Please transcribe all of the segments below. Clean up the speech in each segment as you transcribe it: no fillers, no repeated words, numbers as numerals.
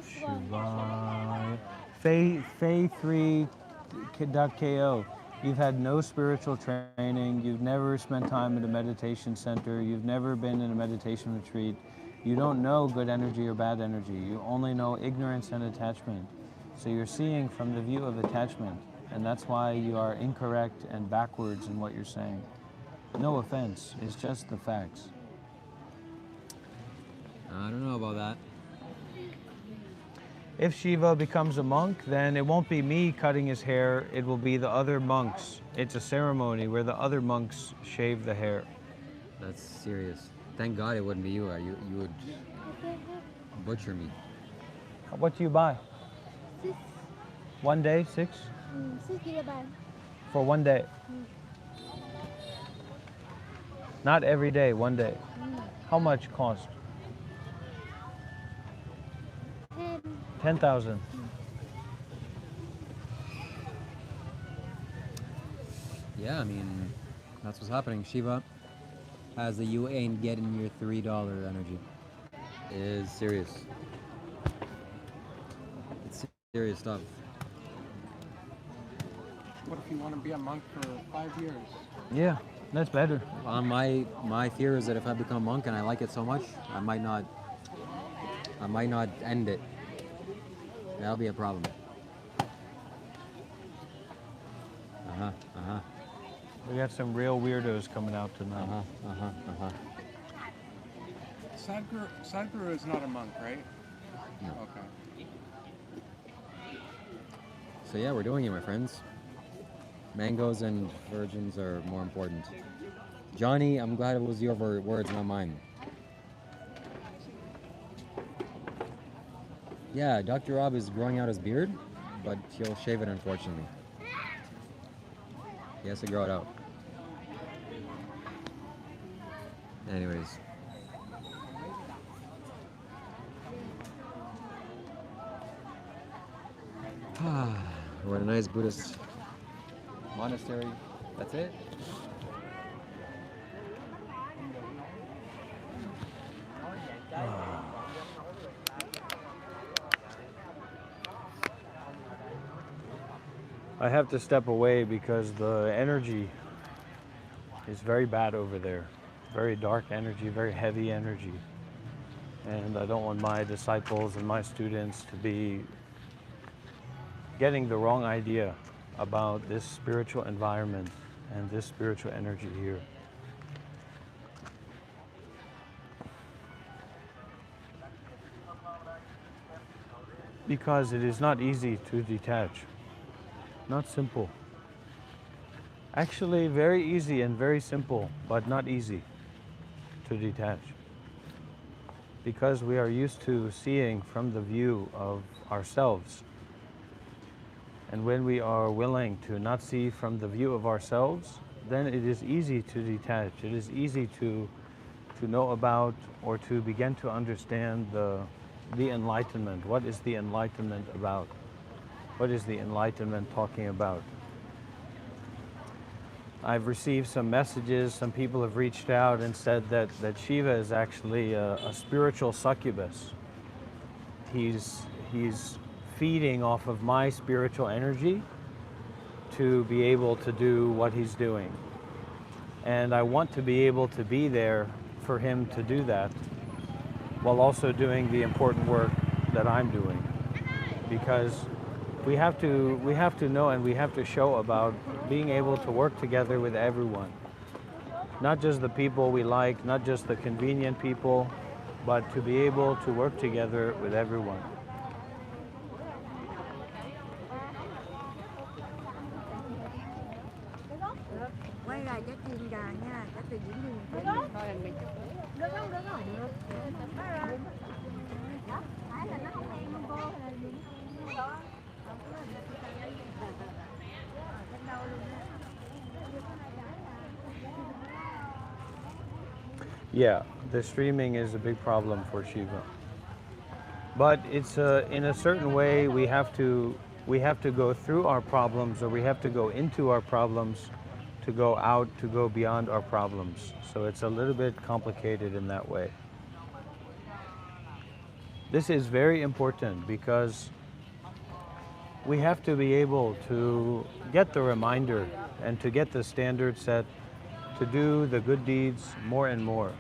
Shivaya. Faye3.ko. You've had no spiritual training. You've never spent time at a meditation center. You've never been in a meditation retreat. You don't know good energy or bad energy. You only know ignorance and attachment. So you're seeing from the view of attachment. And that's why you are incorrect and backwards in what you're saying. No offense. It's just the facts. I don't know about that. If Shiva becomes a monk, then it won't be me cutting his hair, it will be the other monks. It's a ceremony where the other monks shave the hair. That's serious. Thank God it wouldn't be you, or you would butcher me. What do you buy? 6. 1 day, 6? 6 kilobaht. For 1 day. Not every day, 1 day. How much cost? 10. 10,000. Yeah, I mean, that's what's happening. Shiva has the you ain't getting your $3 energy. It is serious. It's serious stuff. What if you want to be a monk for 5 years? Yeah, that's better. My fear is that if I become a monk and I like it so much, I might not end it. That'll be a problem. We got some real weirdos coming out tonight. Sadhguru is not a monk, right? No. Okay. So yeah, we're doing it, my friends. Mangoes and virgins are more important. Johnny, I'm glad it was your words, not mine. Yeah, Dr. Rob is growing out his beard, but he'll shave it, unfortunately. He has to grow it out. Anyways. We're in a nice Buddhist monastery. That's it. I have to step away because the energy is very bad over there. Very dark energy, very heavy energy. And I don't want my disciples and my students to be getting the wrong idea about this spiritual environment and this spiritual energy here. Because it is not easy to detach. Not simple. Actually, very easy and very simple, but not easy to detach. Because we are used to seeing from the view of ourselves. And when we are willing to not see from the view of ourselves, then it is easy to detach. It is easy to know about or to begin to understand the enlightenment. What is the enlightenment about? What is the enlightenment talking about? I've received some messages, some people have reached out and said that Shiva is actually a spiritual succubus. He's feeding off of my spiritual energy to be able to do what he's doing. And I want to be able to be there for him to do that while also doing the important work that I'm doing. Because we have to know and we have to show about being able to work together with everyone. Not just the people we like, not just the convenient people, but to be able to work together with everyone. Quay lại cái chim gà nha, cái từ diễn viên. Được không? Được không? Được không? Được. Đó, phải là nó không đen không cô hay là gì? Đó. Yeah, the streaming is a big problem for Shiva. But it's in a certain way we have to go through our problems, or we have to go into our problems to go out, to go beyond our problems. So it's a little bit complicated in that way. This is very important because we have to be able to get the reminder and to get the standard set to do the good deeds more and more,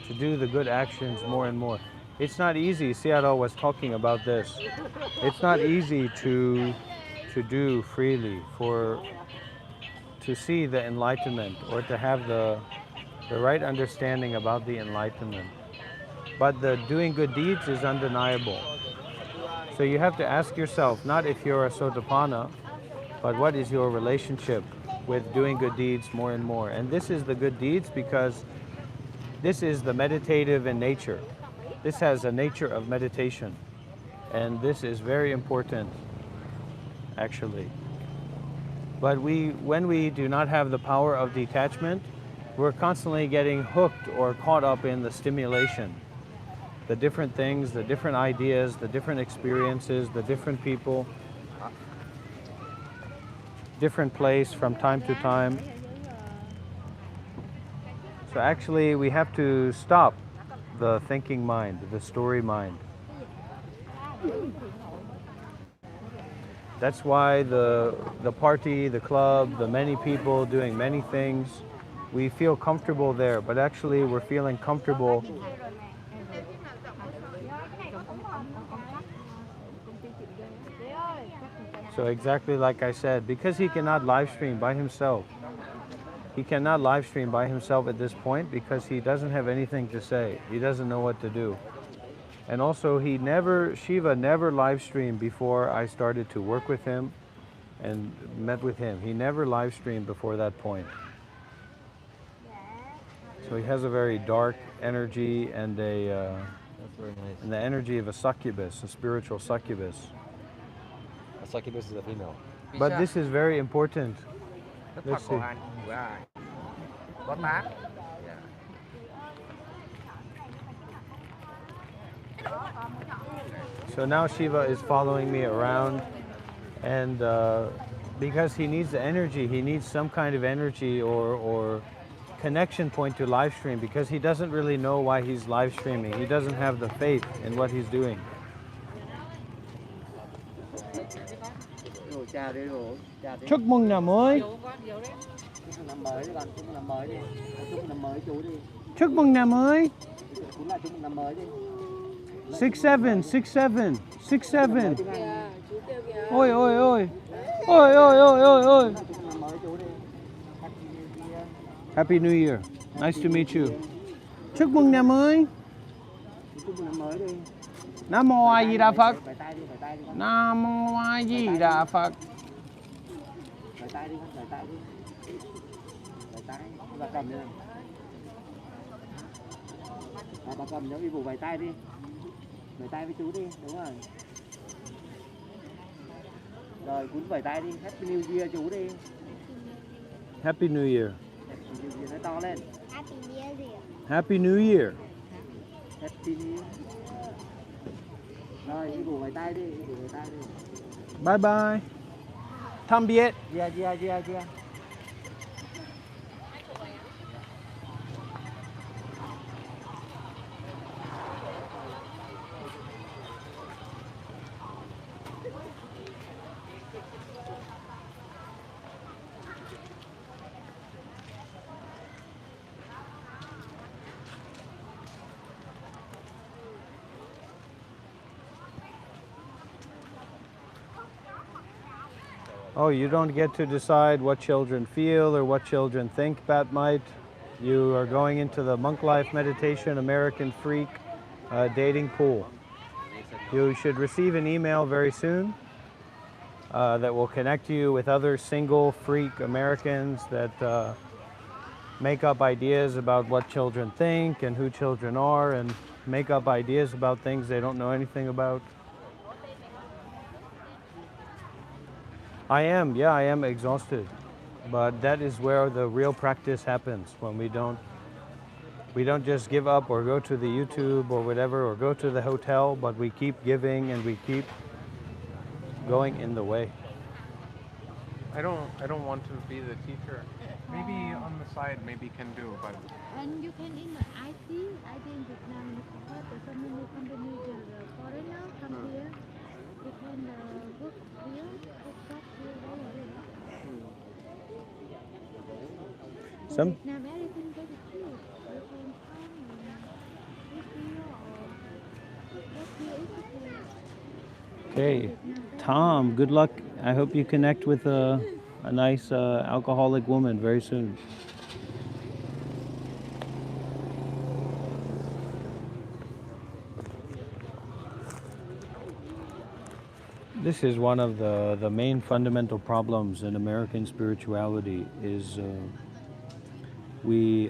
to do the good actions more and more. It's not easy. Seattle was talking about this. It's not easy to do freely, to see the enlightenment or to have the right understanding about the enlightenment. But the doing good deeds is undeniable. So you have to ask yourself, not if you're a Sotapanna, but what is your relationship with doing good deeds more and more. And this is the good deeds because this is the meditative in nature. This has a nature of meditation. And this is very important, actually. But when we do not have the power of detachment, we're constantly getting hooked or caught up in the stimulation. The different things, the different ideas, the different experiences, the different people, different place from time to time. So actually we have to stop the thinking mind, the story mind. That's why the party, the club, the many people doing many things, we feel comfortable there, but actually we're feeling comfortable. So exactly like I said, because he cannot live stream by himself. He cannot live stream by himself at this point because he doesn't have anything to say. He doesn't know what to do. And also Shiva never live streamed before I started to work with him and met with him. He never live streamed before that point. So he has a very dark energy and That's very nice. and the energy of a succubus, a spiritual succubus. A succubus is a female. But this is very important. Đức Let's Phật của see. anh của ai? Có tá. Dạ. So now Shiva is following me around, and because he needs the energy, he needs some kind of energy or connection point to live stream because he doesn't really know why he's live streaming. He doesn't have the faith in what he's doing. Chúc mừng năm mới. Chúc mừng năm mới. 67, 67, 67. Ôi ôi ôi. Ôi ôi ôi ôi ôi. Happy New Year. Nice to meet you. Chúc mừng năm mới. Nam mô A Di Đà Phật. Nam mô A Di Đà Phật. Vẫy tay đi, vẫy tay đi. Vẫy tay, bà cầm đi. Bà cầm giống y vụ vẫy tay đi. Vẫy tay với chú đi, đúng rồi. Rồi cún vẫy tay đi, Happy New Year chú đi. Happy New Year. Happy New Year nói to lên. Happy New Year. Happy New Year. Happy New Year. Rồi y vụ vẫy tay đi, y vụ vẫy tay đi. Bye bye. Thăm biệt. Yeah. Oh, you don't get to decide what children feel or what children think, Batmite. You are going into the Monk Life Meditation American Freak dating pool. You should receive an email very soon that will connect you with other single freak Americans that make up ideas about what children think and who children are and make up ideas about things they don't know anything about. I am exhausted, but that is where the real practice happens, when we don't just give up or go to the YouTube or whatever or go to the hotel, but we keep giving and we keep going in the way. I don't want to be the teacher. Maybe on the side, maybe can do, but And you can in the IT in Vietnam, you support the so many companies, the foreigner come here, you can work here, work job here, very good. So Some Vietnam, everything very cheap. You can come and live here or work here if you can. Okay, Tom, good luck. I hope you connect with a nice alcoholic woman very soon. This is one of the main fundamental problems in American spirituality is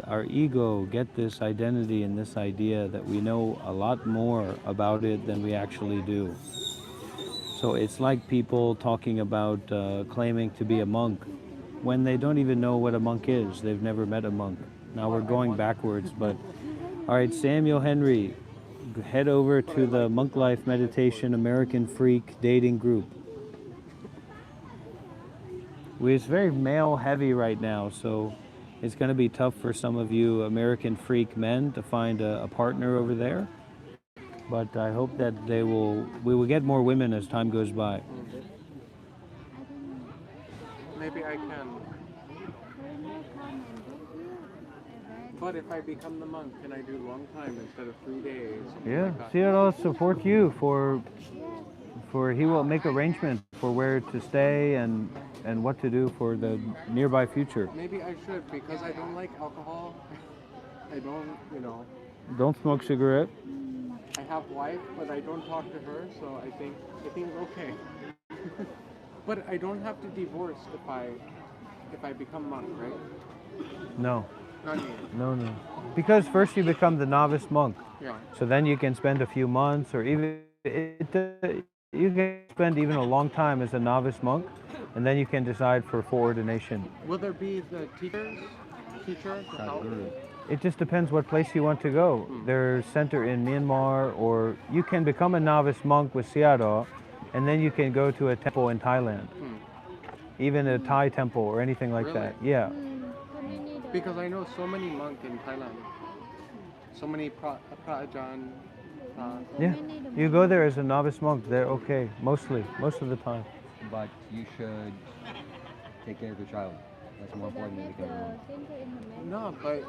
our ego get this identity and this idea that we know a lot more about it than we actually do. So it's like people talking about claiming to be a monk when they don't even know what a monk is. They've never met a monk. Now we're going backwards, but all right, Samuel Henry, head over to the Monk Life Meditation American Freak dating group. It's very male heavy right now, so it's going to be tough for some of you American Freak men to find a partner over there. But I hope that we will get more women as time goes by. maybe I can. But if I become the monk, can I do long time instead of 3 days? Yeah, Like that? Seattle will support you for he will make arrangements for where to stay and what to do for the nearby future. Maybe I should because I don't like alcohol. I don't, Don't smoke cigarette. I have wife, but I don't talk to her, so I think it's okay. But I don't have to divorce if I become monk, right? No, Not me. no. Because first you become the novice monk. Yeah. So then you can spend a few months or even you can spend even a long time as a novice monk, and then you can decide for ordination. Will there be the teacher to help? It just depends what place you want to go. There's center in Myanmar, or you can become a novice monk with Sayadaw, and then you can go to a temple in Thailand, even a Thai temple or anything like Really? that. Yeah. Because I know so many monks in Thailand. So many Prajan. Yeah. You go there as a novice monk, they're okay, most of the time. But you should take care of your child. That's more important than becoming a monk. No, but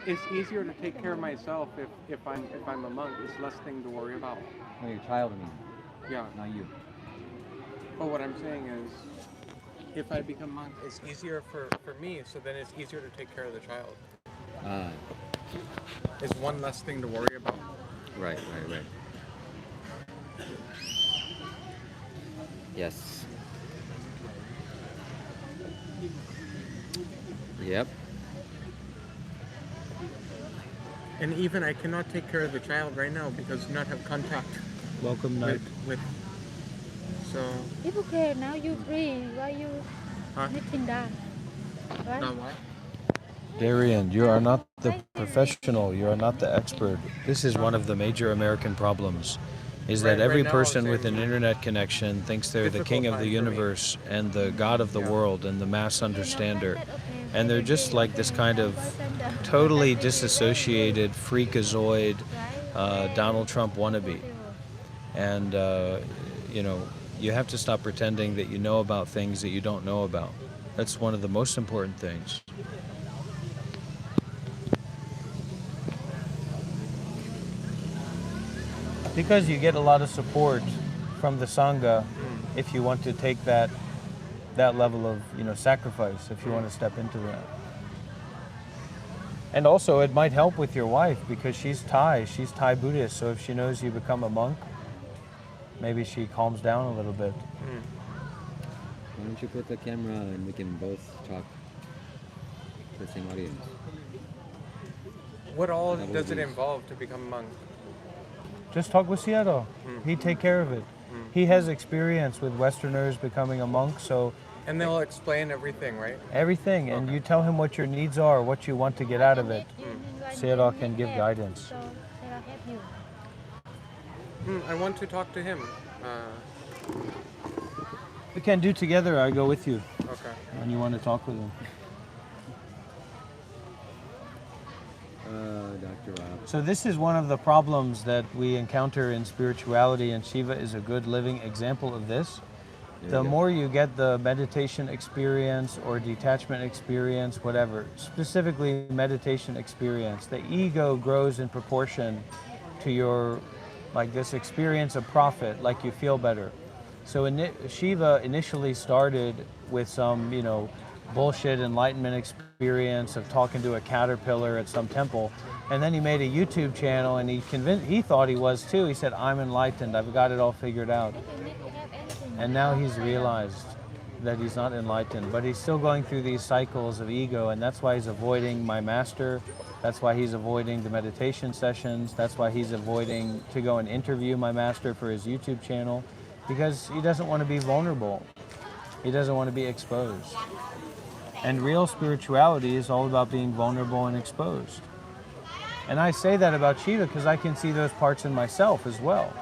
it's easier to take care of myself if I'm a monk. It's less thing to worry about. No, your child, I mean, Yeah. not you. But what I'm saying is, if I become monk, it's easier for me. So then it's easier to take care of the child. It's one less thing to worry about. Right. Yes. Yep. And even I cannot take care of the child right now because do not have contact Welcome night. with. So. It's okay, now you free, why you Huh? making that? Right? Now what? Darian, you are not the professional, you are not the expert. This is one of the major American problems, is that Right every now person it's with an very internet connection thinks they're the king of the difficult time for me. universe and the god of the Yeah. world and the mass understander. And they're just like this kind of totally disassociated, freakazoid Donald Trump wannabe. And, you have to stop pretending that you know about things that you don't know about. That's one of the most important things. Because you get a lot of support from the Sangha if you want to take that level of sacrifice, if you want to step into that. And also it might help with your wife because she's Thai Buddhist, so if she knows you become a monk, maybe she calms down a little bit. Why don't you put the camera and we can both talk to the same audience? What all Double does it B's. involve to become a monk? Just talk with Seattle. He'd take care of it. He has experience with Westerners becoming a monk, so And they'll explain everything, right? everything, and you tell him what your needs are, what you want to get out of it. Seattle can give guidance. So Sarah help you. I want to talk to him. We can do together. I go with you Okay. when you want to talk with him. Dr. Rob. So this is one of the problems that we encounter in spirituality, and Shiva is a good living example of this. There The we go. more you get the meditation experience or detachment experience, whatever, specifically meditation experience, the ego grows in proportion to your, like this experience of profit, like you feel better. So Shiva initially started with some, bullshit enlightenment experience of talking to a caterpillar at some temple. And then he made a YouTube channel and he thought he was too. He said, I'm enlightened, I've got it all figured out. And now he's realized that he's not enlightened, but he's still going through these cycles of ego, and that's why he's avoiding my master. That's why he's avoiding the meditation sessions. That's why he's avoiding to go and interview my master for his YouTube channel, because he doesn't want to be vulnerable. He doesn't want to be exposed. And real spirituality is all about being vulnerable and exposed. And I say that about Shiva because I can see those parts in myself as well.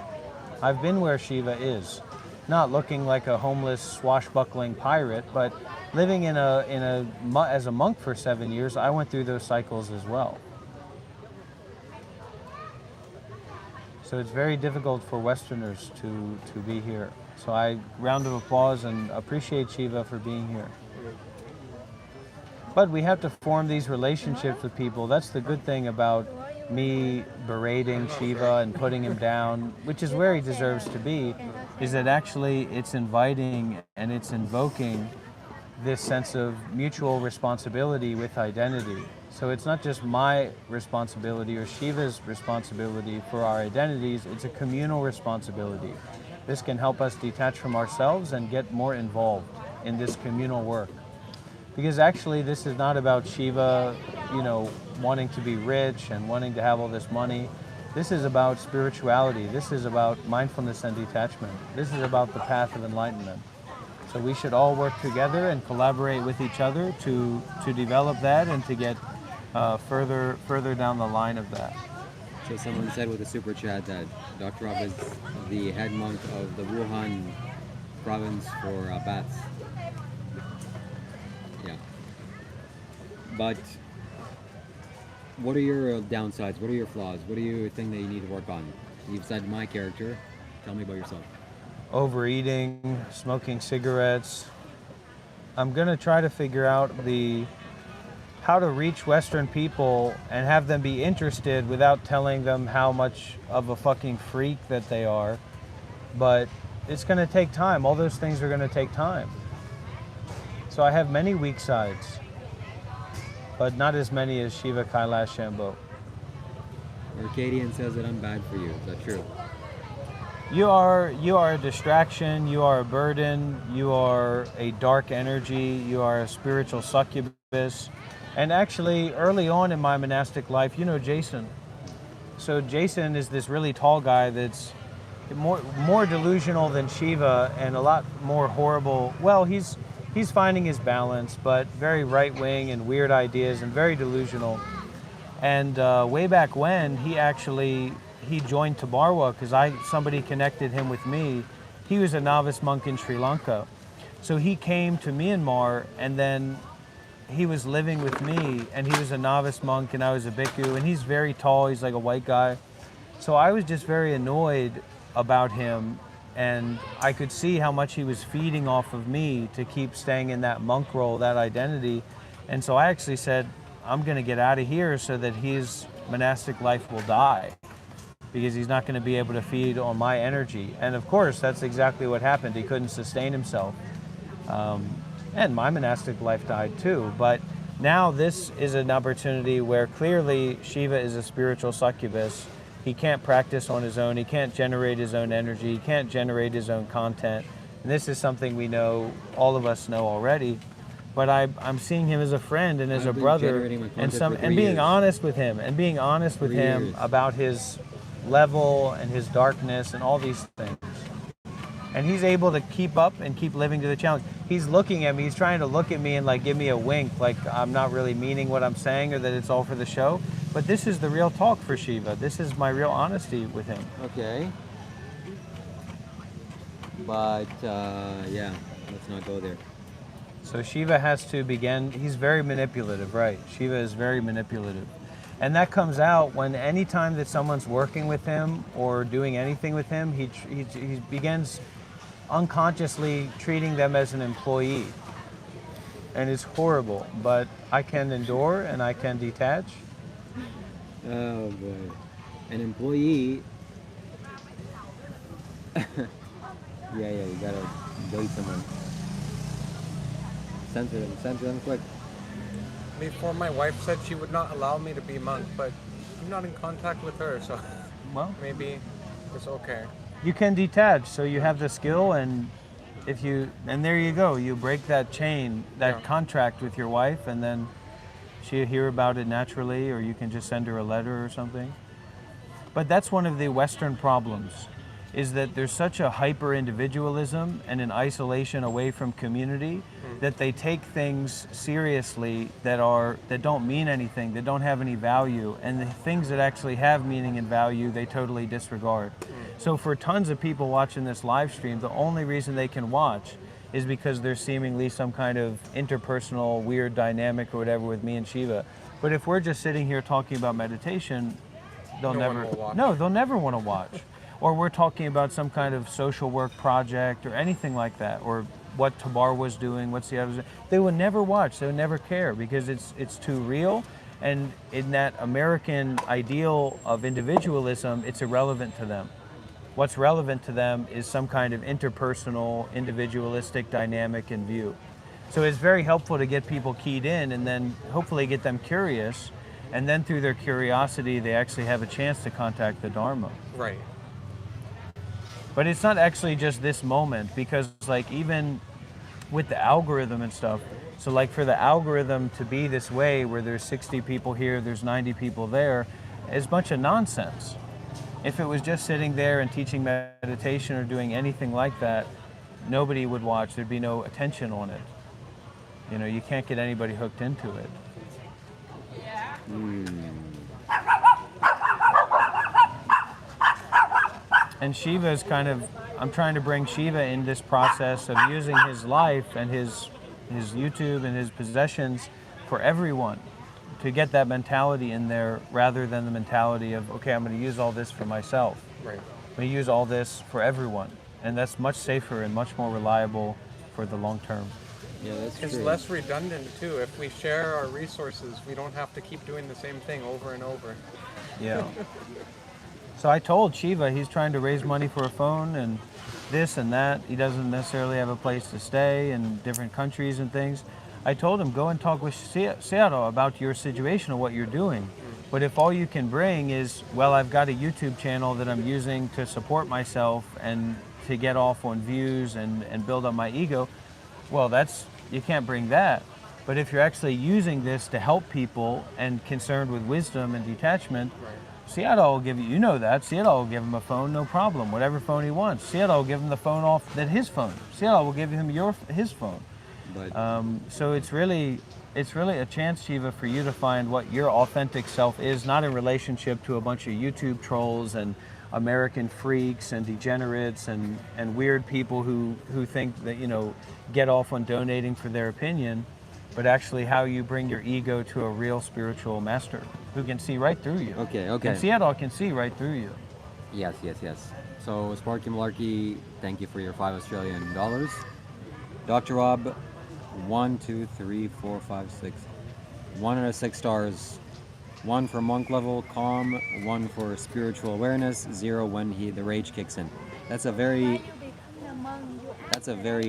I've been where Shiva is. Not looking like a homeless, swashbuckling pirate, but living as a monk for 7 years, I went through those cycles as well. So it's very difficult for Westerners to be here. So round of applause and appreciate Shiva for being here. But we have to form these relationships with people. That's the good thing about me berating Shiva and putting him down, which is where he deserves to be, is that actually it's inviting and it's invoking this sense of mutual responsibility with identity. So it's not just my responsibility or Shiva's responsibility for our identities, it's a communal responsibility. This can help us detach from ourselves and get more involved in this communal work. Because actually this is not about Shiva, wanting to be rich and wanting to have all this money. This is about spirituality. This is about mindfulness and detachment. This is about the path of enlightenment. So we should all work together and collaborate with each other to develop that and to get further down the line of that. So someone said with a super chat that Dr. Rob is the head monk of the Wuhan province for bats. Yeah. But what are your downsides? What are your flaws? What do you think that you need to work on? You've said my character. Tell me about yourself. Overeating, smoking cigarettes. I'm gonna try to figure out how to reach Western people and have them be interested without telling them how much of a fucking freak that they are. But it's gonna take time. All those things are gonna take time. So I have many weak sides, but not as many as Shiva Kailash Shambho. Arcadian says that I'm bad for you. Is that true? You are a distraction, you are a burden, you are a dark energy, you are a spiritual succubus. And actually, early on in my monastic life, Jason. So Jason is this really tall guy that's more delusional than Shiva and a lot more horrible. Well, he's finding his balance, but very right-wing and weird ideas and very delusional. And way back when, he joined Tabarwa because somebody connected him with me. He was a novice monk in Sri Lanka. So he came to Myanmar and then he was living with me, and he was a novice monk and I was a bhikkhu, and he's very tall, he's like a white guy. So I was just very annoyed about him, and I could see how much he was feeding off of me to keep staying in that monk role, that identity. And so I actually said, I'm gonna get out of here so that his monastic life will die, because he's not gonna be able to feed on my energy. And of course, that's exactly what happened. He couldn't sustain himself. And my monastic life died too. But now this is an opportunity where clearly Shiva is a spiritual succubus. He can't practice on his own. He can't generate his own energy. He can't generate his own content. And this is something we know, all of us know already. But I'm seeing him as a friend and as a brother, and being honest with him, about his level and his darkness and all these things. And he's able to keep up and keep living to the challenge. He's looking at me, he's trying to look at me and like give me a wink, like I'm not really meaning what I'm saying or that it's all for the show. But this is the real talk for Shiva. This is my real honesty with him. Okay. But yeah, let's not go there. So Shiva has to begin, he's very manipulative, right? Shiva is very manipulative. And that comes out when anytime that someone's working with him or doing anything with him, he begins unconsciously treating them as an employee. And it's horrible, but I can endure and I can detach. Oh boy. An employee. Yeah, you gotta delete someone. Censor them quick. Before, my wife said she would not allow me to be monk, but I'm not in contact with her, so Well, maybe it's okay. you can detach, so you have the skill, and and there you go, you break that chain, that Yeah. contract with your wife, and then she'll hear about it naturally, or you can just send her a letter or something. But that's one of the Western problems, is that there's such a hyper individualism and an isolation away from community that they take things seriously that don't mean anything, that don't have any value, and the things that actually have meaning and value they totally disregard. So for tons of people watching this live stream, the only reason they can watch is because there's seemingly some kind of interpersonal weird dynamic or whatever with me and Shiva. But if we're just sitting here talking about meditation, they'll No one never will watch. no, they'll never want to watch. Or we're talking about some kind of social work project or anything like that, or what Tabar was doing, what Seattle was doing. They would never watch, they would never care, because it's too real. And in that American ideal of individualism, it's irrelevant to them. What's relevant to them is some kind of interpersonal, individualistic dynamic and view. So it's very helpful to get people keyed in and then hopefully get them curious. And then through their curiosity, they actually have a chance to contact the Dharma. Right. But it's not actually just this moment, because like even with the algorithm and stuff, so like for the algorithm to be this way where there's 60 people here, there's 90 people there, is a bunch of nonsense. If it was just sitting there and teaching meditation or doing anything like that, nobody would watch, there'd be no attention on it. You know, you can't get anybody hooked into it. And Shiva is I'm trying to bring Shiva in this process of using his life and his YouTube and his possessions for everyone, to get that mentality in there rather than the mentality of, okay, I'm going to use all this for myself. Right. I'm going to use all this for everyone. And that's much safer and much more reliable for the long term. Yeah, that's It's true. less redundant too. If we share our resources, we don't have to keep doing the same thing over and over. Yeah. So I told Shiva he's trying to raise money for a phone and this and that. He doesn't necessarily have a place to stay in different countries and things. I told him, go and talk with Seattle about your situation and what you're doing. But if all you can bring is, well, I've got a YouTube channel that I'm using to support myself and to get off on views and build up my ego, well, you can't bring that. But if you're actually using this to help people and concerned with wisdom and detachment, Right. Seattle will give you know that. Seattle will give him a phone, no problem, whatever phone he wants. Seattle will give him the phone off his phone. Seattle will give him his phone. But So it's really a chance, Shiva, for you to find what your authentic self is, not in relationship to a bunch of YouTube trolls and American freaks and degenerates and weird people who think that, get off on donating for their opinion, but actually how you bring your ego to a real spiritual master who can see right through you. Okay. And Seattle can see right through you. Yes. So Sparky Malarkey, thank you for your $5 Australian dollars. Dr. Rob, 1, 2, 3, 4, 5, 6. 1 out of 6 stars. 1 for monk level calm, 1 for spiritual awareness, 0 when the rage kicks in. That's a very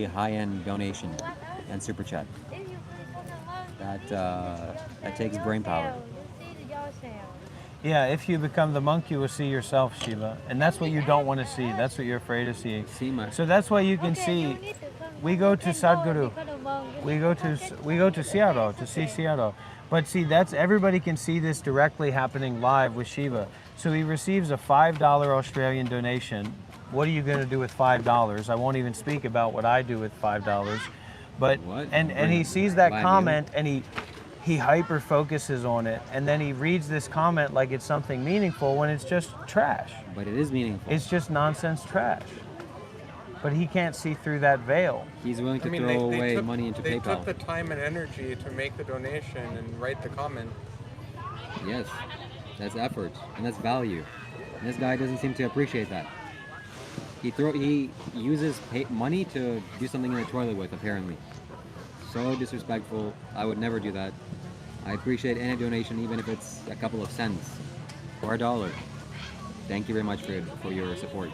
high-end donation and super chat. That takes brain power. Yeah, if you become the monk, you will see yourself, Shiva. And that's what you don't want to see. That's what you're afraid of seeing. So that's why you can see, we go to Sadhguru. We go to Seattle to see Seattle. But see, everybody can see this directly happening live with Shiva. So he receives a $5 Australian donation. What are you going to do with $5? I won't even speak about what I do with $5. But What? and he sees that Glad comment and he hyper focuses on it, and then he reads this comment like it's something meaningful when it's just trash. But it is meaningful. It's just nonsense trash. But he can't see through that veil. He's willing to throw away money into They PayPal. took the time and energy to make the donation and write the comment. Yes. that's effort, and that's value. And this guy doesn't seem to appreciate that. He uses money to do something in the toilet with, apparently. So disrespectful. I would never do that. I appreciate any donation, even if it's a couple of cents or $1. Thank you very much for your support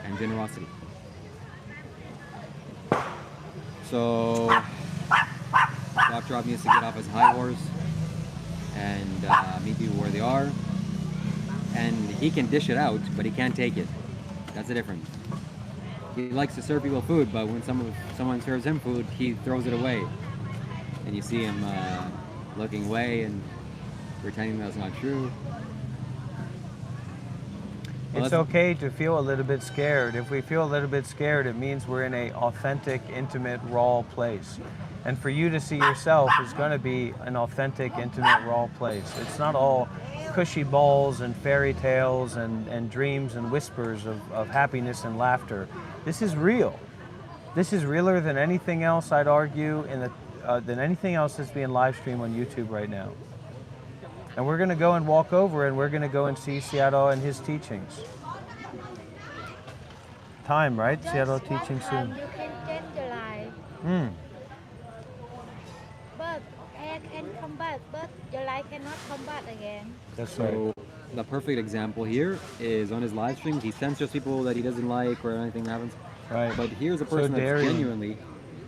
and generosity. So Dr. Rob needs to get off his high horse and meet people where they are. And he can dish it out, but he can't take it. That's the difference. He likes to serve people food, but when someone serves him food, he throws it away. And you see him looking away and pretending that's not true. Well, It's okay to feel a little bit scared. If we feel a little bit scared, it means we're in an authentic, intimate, raw place. And for you to see yourself is going to be an authentic, intimate, raw place. It's not all cushy balls and fairy tales and dreams and whispers of happiness and laughter. This is real. This is realer than anything else, I'd argue, than anything else that's being live streamed on YouTube right now. And we're going to go and walk over and we're going to go and see Seattle and his teachings. Time, right? Seattle teaching soon. You can change your life, but hair can come back, but your life cannot come back again. That's right. So the perfect example here is on his live streams. He censors people that he doesn't like or anything happens. Right. But here's a person that's Darian- genuinely.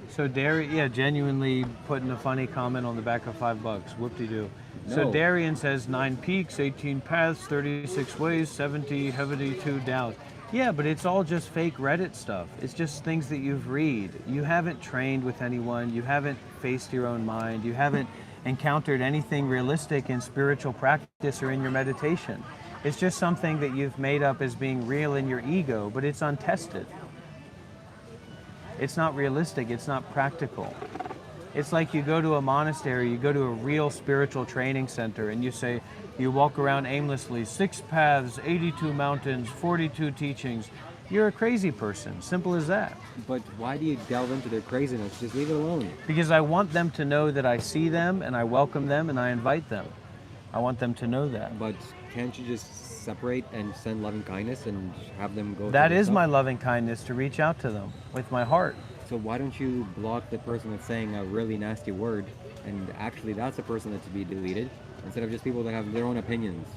So genuinely putting a funny comment on the back of $5. Whoop-de-doo. So No. Darian says 9 peaks, 18 paths, 36 ways, 72 downs. Yeah, but it's all just fake Reddit stuff. It's just things that you've read. You haven't trained with anyone. You haven't faced your own mind. You haven't encountered anything realistic in spiritual practice or in your meditation. It's just something that you've made up as being real in your ego, but it's untested. It's not realistic, it's not practical. It's like you go to a monastery, you go to a real spiritual training center, and you say, you walk around aimlessly, 6 paths, 82 mountains, 42 teachings. You're a crazy person, simple as that. But why do you delve into their craziness? Just leave it alone. Because I want them to know that I see them, and I welcome them, and I invite them. I want them to know that. But can't you just separate and send loving kindness and have them go? That through their is stuff? my loving kindness, to reach out to them with my heart. So why don't you block the person that's saying a really nasty word, and actually that's the person that's to be deleted, instead of just people that have their own opinions?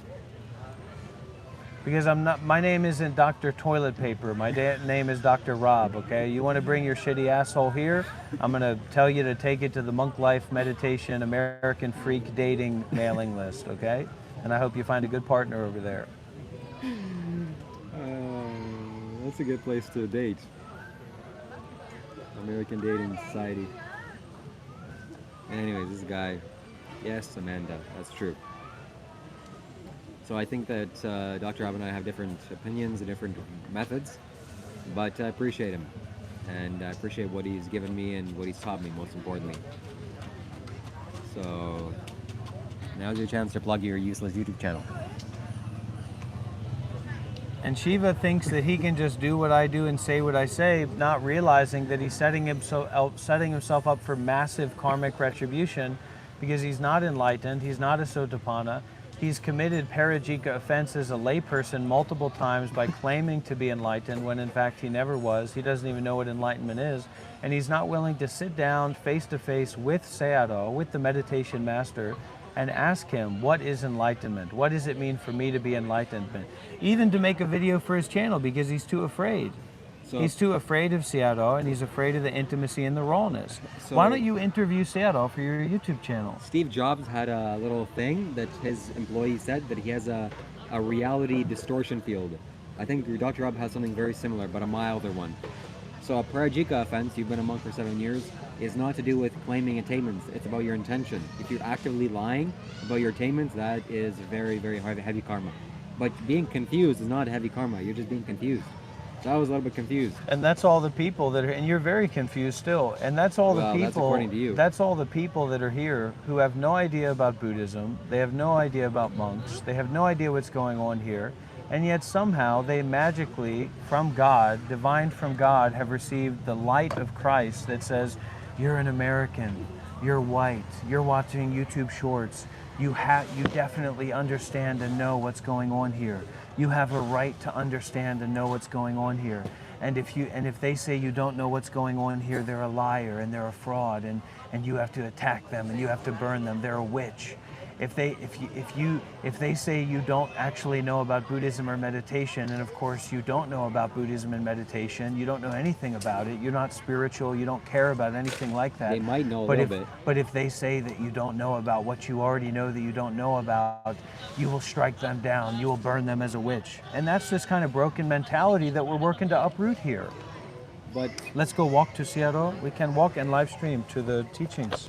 Because my name isn't Dr. Toilet Paper. My name is Dr. Rob, okay? You want to bring your shitty asshole here? I'm going to tell you to take it to the Monk Life Meditation American Freak Dating mailing list, okay? And I hope you find a good partner over there. That's a good place to date. American Dating Society. And anyways, this guy, yes, Amanda, that's true. So I think that Dr. Rob and I have different opinions and different methods, but I appreciate him. And I appreciate what he's given me and what he's taught me, most importantly. So now's your chance to plug your useless YouTube channel. And Shiva thinks that he can just do what I do and say what I say, not realizing that he's setting himself up for massive karmic retribution because he's not enlightened, he's not a Sotapanna. He's committed parajika offense as a layperson multiple times by claiming to be enlightened when in fact he never was. He doesn't even know what enlightenment is. And he's not willing to sit down face to face with Sayadaw, with the meditation master, and ask him, what is enlightenment? What does it mean for me to be enlightened? Even to make a video for his channel because he's too afraid. So, He's too afraid of Sayadaw and he's afraid of the intimacy and the rawness. So- Why don't you interview Sayadaw for your YouTube channel? Steve Jobs had a little thing that his employee said that he has a reality distortion field. I think Dr. Rob has something very similar, but a milder one. So a parajika offense, you've been a monk for 7 years, is not to do with claiming attainments. It's about your intention. If you're actively lying about your attainments, that is very, very heavy karma. But being confused is not heavy karma. You're just being confused. So I was a little bit confused. And that's all the people that are, and you're very confused still. And that's all Well, the that's people. according to you. That's all the people that are here who have no idea about Buddhism. They have no idea about monks. They have no idea what's going on here. And yet somehow they magically, from God, divine from God, have received the light of Christ that says, you're an American, you're white, you're watching YouTube shorts, You definitely understand and know what's going on here. You have a right to understand and know what's going on here. And if they say you don't know what's going on here, they're a liar and they're a fraud, and you have to attack them and you have to burn them. They're a witch. If they say you don't actually know about Buddhism or meditation, and of course you don't know about Buddhism and meditation, you don't know anything about it, you're not spiritual, you don't care about anything like that. They might know a but little if, bit. But if they say that you don't know about what you already know that you don't know about, you will strike them down, you will burn them as a witch. And that's this kind of broken mentality that we're working to uproot here. But Let's go walk to Seattle. We can walk and live stream to the teachings.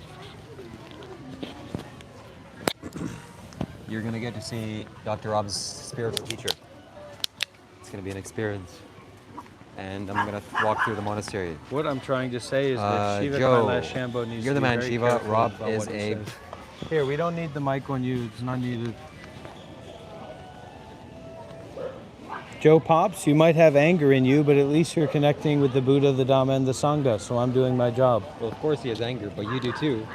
you're gonna get to see Dr. Rob's spiritual teacher. It's gonna be an experience. And I'm gonna walk through the monastery. What I'm trying to say is that Shiva Joe, Kailash Shambho needs you're to the be man, very Shiva. careful Rob about is what he Abe. says. Here, we don't need the mic on you. It's not needed. Joe Pops, you might have anger in you, but at least you're connecting with the Buddha, the Dhamma, and the Sangha, so I'm doing my job. Well, of course he has anger, but you do too.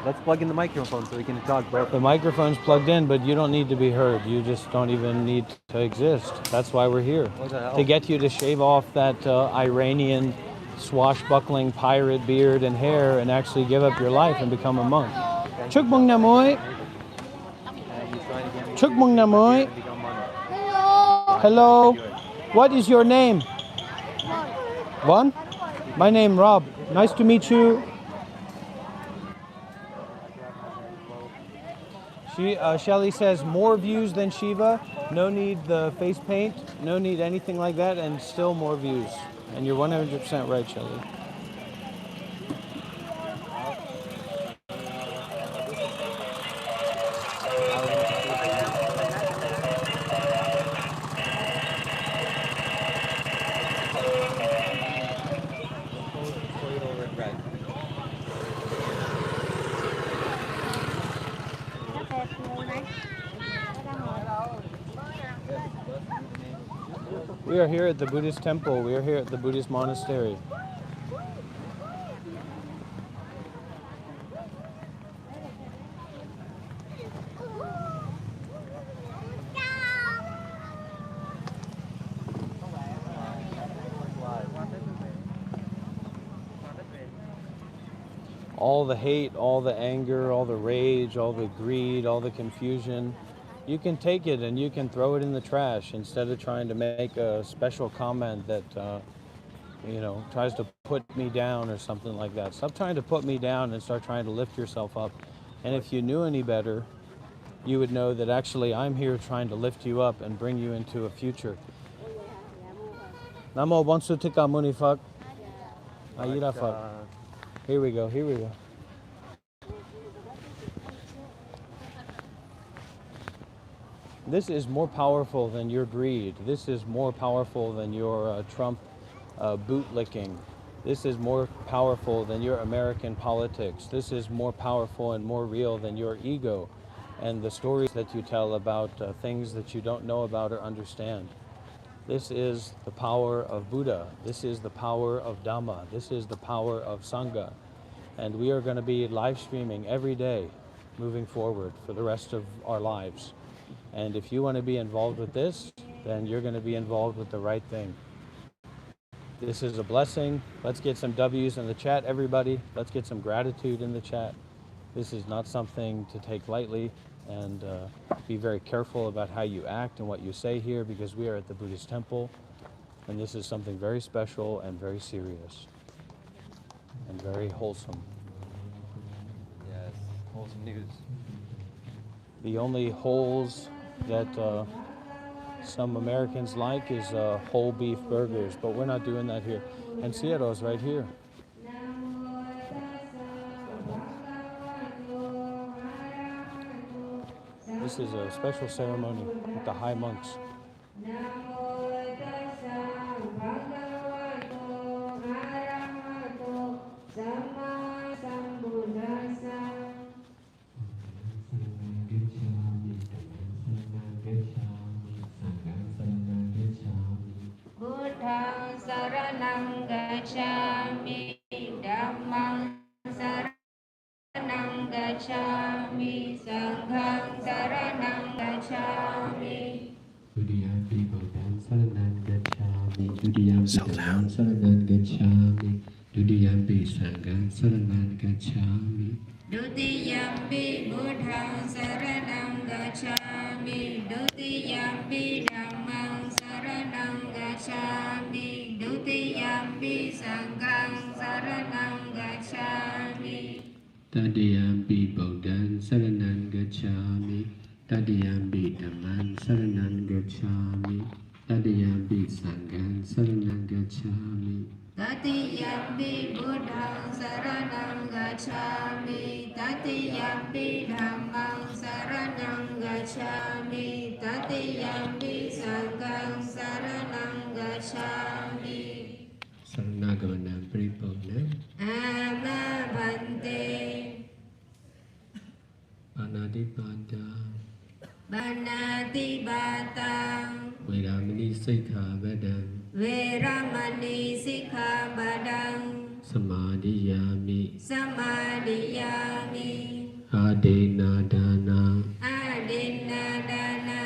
Let's plug in the microphone so we can talk, bro. The microphone's plugged in, but you don't need to be heard. You just don't even need to exist. That's why we're here. What the hell? To get you to shave off that Iranian swashbuckling pirate beard and hair and actually give up your life and become a monk. Chuk Mung Namoy. Chuk Mung Namoy. Hello. What is your name? One? My name Rob. Nice to meet you. Shelly says more views than Shiva, no need the face paint, no need anything like that, and still more views. And you're 100% right, Shelly. We are here at the Buddhist temple. We are here at the Buddhist monastery. All the hate, all the anger, all the rage, all the greed, all the confusion, you can take it and you can throw it in the trash instead of trying to make a special comment that, tries to put me down or something like that. Stop trying to put me down and start trying to lift yourself up. And if you knew any better, you would know that actually I'm here trying to lift you up and bring you into a future. Namo Bonsutika Munifak. Ayirafak. Here we go, here we go. This is more powerful than your greed. This is more powerful than your Trump bootlicking. This is more powerful than your American politics. This is more powerful and more real than your ego and the stories that you tell about things that you don't know about or understand. This is the power of Buddha. This is the power of Dhamma. This is the power of Sangha. And we are going to be live streaming every day moving forward for the rest of our lives. And if you want to be involved with this, then you're going to be involved with the right thing. This is a blessing. Let's get some W's in the chat, everybody. Let's get some gratitude in the chat. This is not something to take lightly, and be very careful about how you act and what you say here, because we are at the Buddhist temple, and this is something very special and very serious and very wholesome. Yes, wholesome news. The only holes that some Americans like is whole beef burgers, but we're not doing that here. And Seattle's right here. This is a special ceremony with the high monks. Buddhang saranang gacchami, Dhammang saranang gacchami. Dudiyampi Dhammam Saranam Gacchami Dudiyampi Sangham Saranam Gacchami Dutiyampi Buddhang Saranam Gacchami Dutiyampi Dhammang Saranam Gacchami Dutiyampi Sanghang Saranam Gacchami Tadiyampi Buddhang Saranam Gacchami Tadiyampi Dhammam Saranam Gacchami Tadiyampi Sangham Saranam Gacchami Tatiyampi Buddhang Saranam Gacchami Tatiyampi Dhammang Saranam Gacchami Tatiyampi Sanghang Saranam Gacchami Saranagamanam Paripurnam Amabhante Panadipada Banatibata Veramani Sikkhavadam Veramani Sikkhavadam Samadhiyami Samadhiyami Adinadana Adinadana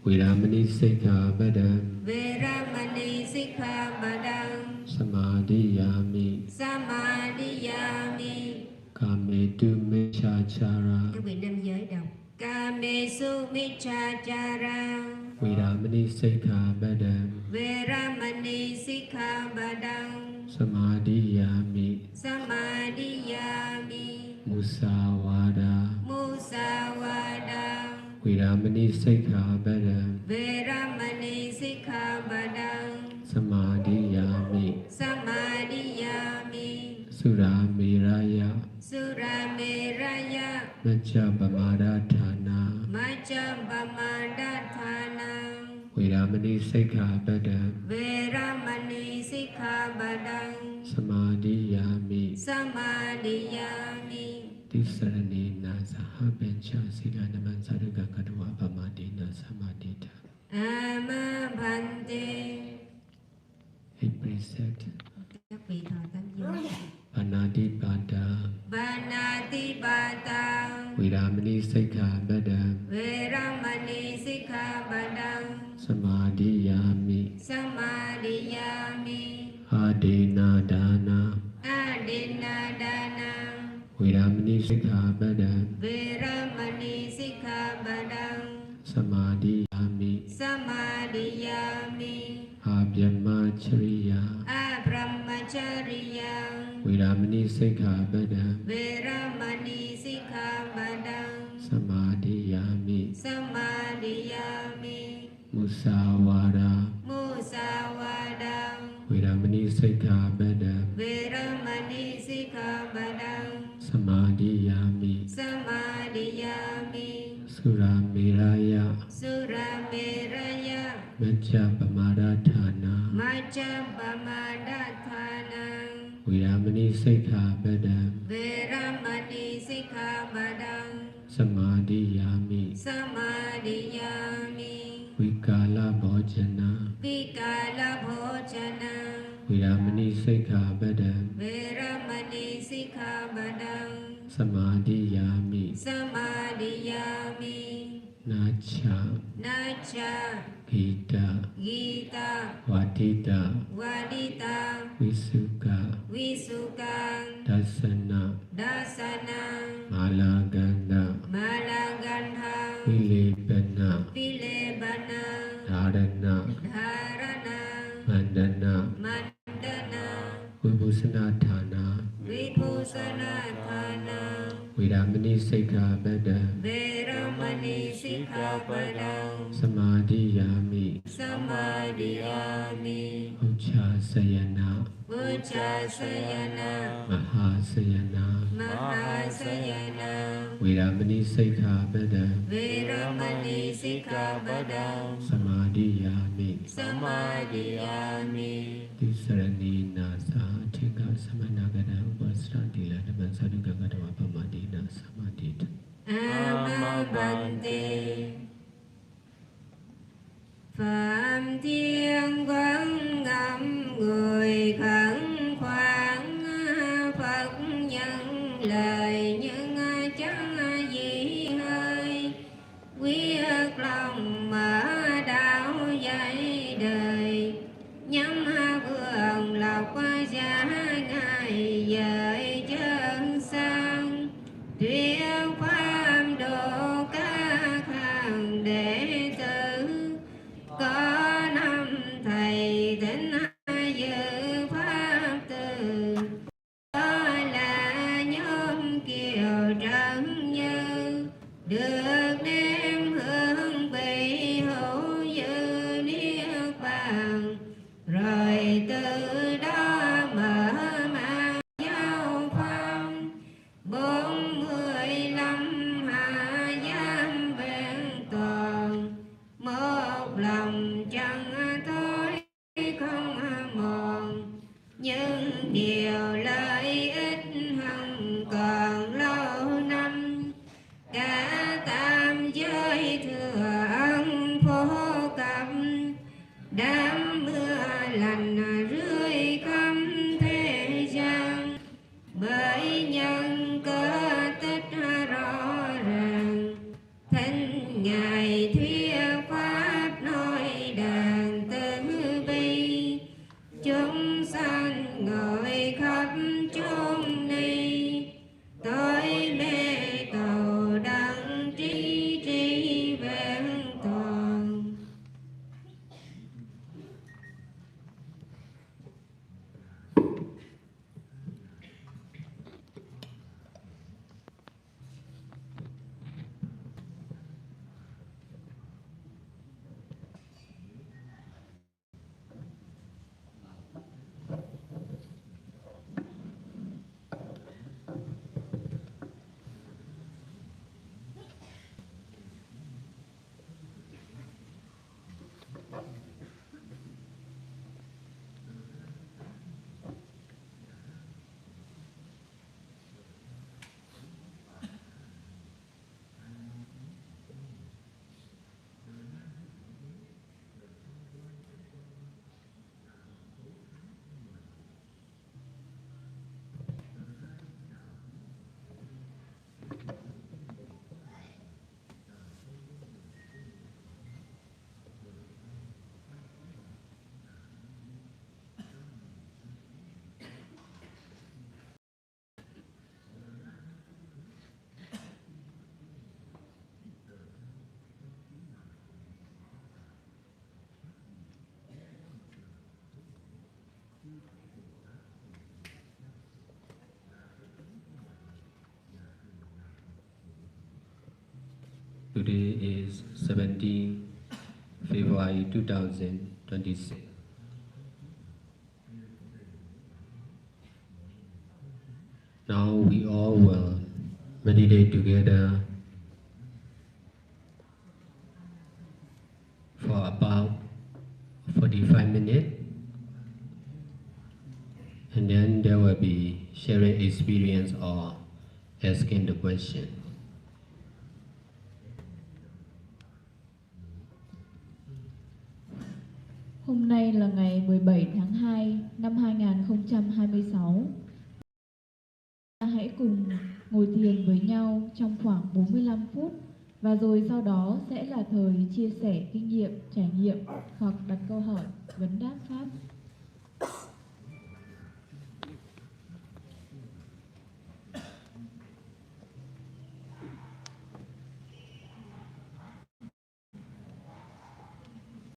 Veramani Sikkhavadam Veramani Sikkhavadam Samadhiyami Samadhiyami Kametu Michachara Các vị nam giới đọc Kamesu Michachara Veramani Sikkhavadam Veramani Sikkhavadam Samadhiyami Samadhiyami Musawada Musawada Veramani Sikkhavadam Veramani Sikkhavadam Samadhiyami Samadhiyami Suramiraya Surameraya Majjapamadatthana Majjapamadatthana Veramani Sikkhavadam Veramani Sikkhavadam Samadhiyami Samadhiyami Tisaranena Sahabencha Silanaman Sarugakadwa Pamadina Samadhita Amabhante. A precept Các vị thọ tam giới Panadipada Banatibata Veramani Sikkhavadam Veramani Sikkhavadam Samadhiyami Samadhiyami Adinadana Adinadana Veramani Sikkhavadam Veramani Sikkhavadam Samadhiyami Samadhiyami Abhyamachariya Abrahmacharya Veramani Sikkhavadam Veramani Sikkhavadam Samadhiyami Samadhiyami Musawada Musawada Veramani Sikkhavadam Veramani Sikkhavadam Samadhiyami Samadhiyami Suramiraya Surameraya Majjapamadatthana Majjapamadatthana Veramani Sikkhavadam Veramani Sikkhavadam Samadhiyami Samadhiyami Vikala Bhojana Vikala Bhojana Veramani Sikkhavadam Veramani Sikkhavadam Samadhiyami Samadhiyami Nacha Nacha Gita Gita Vadita Vadita Visuka Visuka Dasana Dasana Malaganda Malagandha Vilebana Vilebana Dharana Dharana Mandana Mandana Vibhusanatthana Vibhusanatthana Veramani Sikkhavadam Veramani Sikkhavadam Samadhiyami Samadhiyami Uchasayana Uchasayana Mahasayana Mahasayana Veramani Sikkhavadam Veramani Sikkhavadam Samadhiyami Samadhiyami Tisaranena Sahathika Samanagada Upasratila Naman Sadugakadawa Pamadina Samadhita Amabhante. Phạm Thiên Quang ngâm người khẩn khoản Phật nhân lời những chẳng gì hơi quyết lòng mở đạo dạy đời nhắm vườn lộc giá ngày dời chân sang thuyết pháp độ các hàng đệ tử có năm thầy thính dự pháp từ đó là nhóm kiều trấn như được đem hương vị hữu như niết bàn rồi từ đó mở mang giáo pháp 45 hạ giam vẹn toàn một lòng chẳng tối không mòn nhưng điều lợi ích hằng còn lâu năm cả tam giới thừa ân phổ cập đám mưa lành rưới khắp thế gian bởi nhân cơ tích rõ ràng thánh ngài thuyết pháp nói đàn từ bi chúng sanh ngồi khắp chốn ni tối mê cầu đặng trí trí vẹn toàn. Today is 17 February 2026. Now we all will meditate together for about 45 minutes, and then there will be sharing experience or asking the question. Hôm nay là ngày 17 tháng 2 năm 2026. Hãy cùng ngồi thiền với nhau trong khoảng 45 phút và rồi sau đó sẽ là thời chia sẻ kinh nghiệm, trải nghiệm hoặc đặt câu hỏi, vấn đáp pháp.